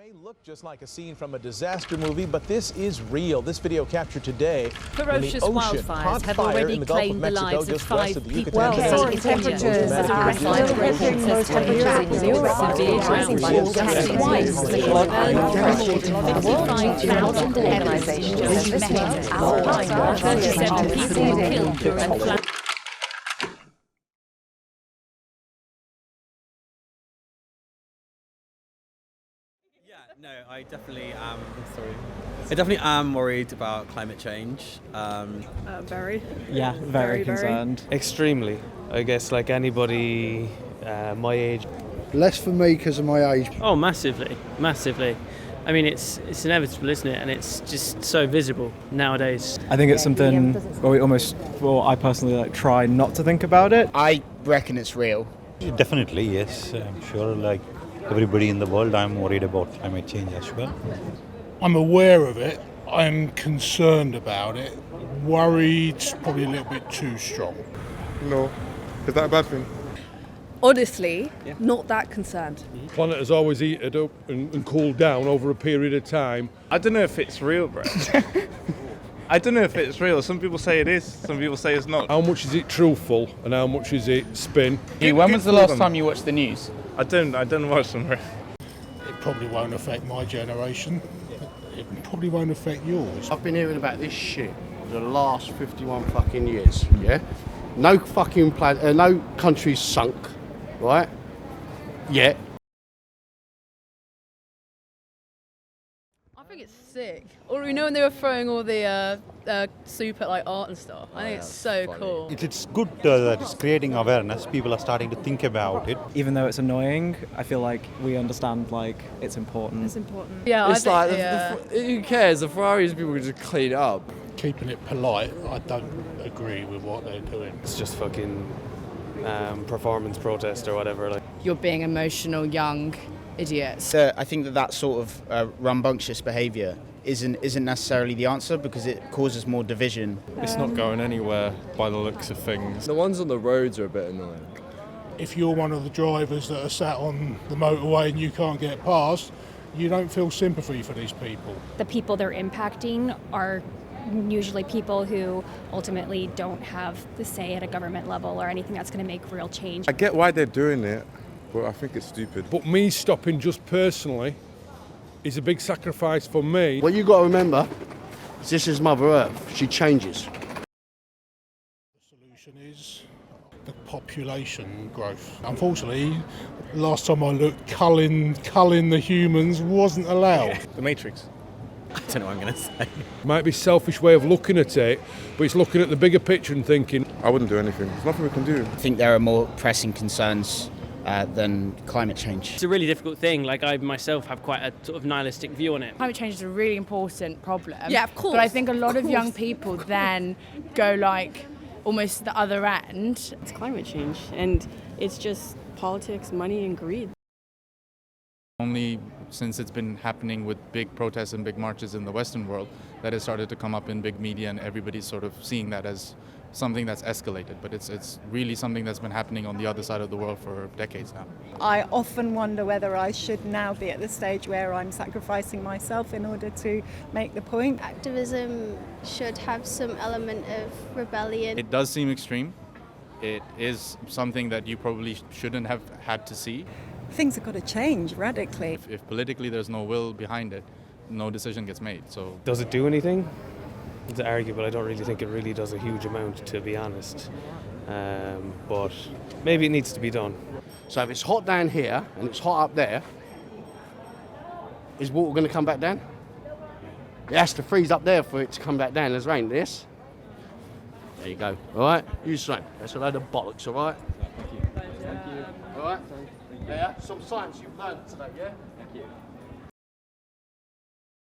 may look just like a scene from a disaster movie, but this is real. This video captured today Ferocious when the ocean wildfires caught have fire already in the Gulf of claimed the Mexico, lives of just west 5 of the people. Yucatan Peninsula. Temperatures are severe rainfall has twice the urban 55,000 organizations met our 37 people killed during flood. No, I definitely am. I definitely am worried about climate change. Very. Yeah, very concerned. Extremely. I guess like anybody my age. Less for me because of my age. Oh, massively, massively. I mean, it's inevitable, isn't it? And it's just so visible nowadays. I think it's something I personally try not to think about it. I reckon it's real. Definitely, yes. I'm sure, like everybody in the world, I'm worried about climate change as well. I'm aware of it. I'm concerned about it. Worried's probably a little bit too strong. No. Is that a bad thing? Honestly, not that concerned. The planet has always heated up and cooled down over a period of time. I don't know if it's real, bro. I don't know if it's real. Some people say it is, some people say it's not. How much is it truthful and how much is it spin? When was the last time you watched the news? I don't watch them. It probably won't affect my generation. It probably won't affect yours. I've been hearing about this shit for the last 51 fucking years, yeah? No fucking no country's sunk, right? Yet. I think it's sick. Or when they were throwing all the soup at like art and stuff. I think it's so cool. It's good that it's creating awareness. People are starting to think about it. Even though it's annoying, I feel like we understand it's important. It's important. Yeah, it's who cares? The Ferraris people can just clean it up. Keeping it polite, I don't agree with what they're doing. It's just fucking performance protest or whatever. You're being emotional, young idiots. I think that sort of rambunctious behaviour isn't necessarily the answer because it causes more division. It's not going anywhere by the looks of things. The ones on the roads are a bit annoying. If you're one of the drivers that are sat on the motorway and you can't get past, you don't feel sympathy for these people. The people they're impacting are usually people who ultimately don't have the say at a government level or anything that's going to make real change. I get why they're doing it, but I think it's stupid. But me stopping just personally is a big sacrifice for me. What you got to remember is this is Mother Earth. She changes. The solution is the population growth. Unfortunately, last time I looked, culling the humans wasn't allowed. The Matrix. I don't know what I'm going to say. Might be a selfish way of looking at it, but it's looking at the bigger picture and thinking, I wouldn't do anything. There's nothing we can do. I think there are more pressing concerns than climate change. It's a really difficult thing. Like I myself have quite a sort of nihilistic view on it. Climate change is a really important problem. Yeah, of course. But I think a lot of young people then go like almost the other end. It's climate change and it's just politics, money and greed. Only since it's been happening with big protests and big marches in the Western world that it started to come up in big media and everybody's sort of seeing that as something that's escalated. But it's really something that's been happening on the other side of the world for decades now. I often wonder whether I should now be at the stage where I'm sacrificing myself in order to make the point. Activism should have some element of rebellion. It does seem extreme. It is something that you probably shouldn't have had to see. Things have got to change radically. If politically there's no will behind it, no decision gets made. So Does it do anything? It's arguable. I don't really think it really does a huge amount, to be honest. But maybe it needs to be done. So if it's hot down here and it's hot up there, is water going to come back down? It has to freeze up there for it to come back down. There's rain. This. There you go. All right. You swim. That's a load of bollocks. All right. Thank you. All right. Yeah. Some science you've learned today. Yeah. Thank you.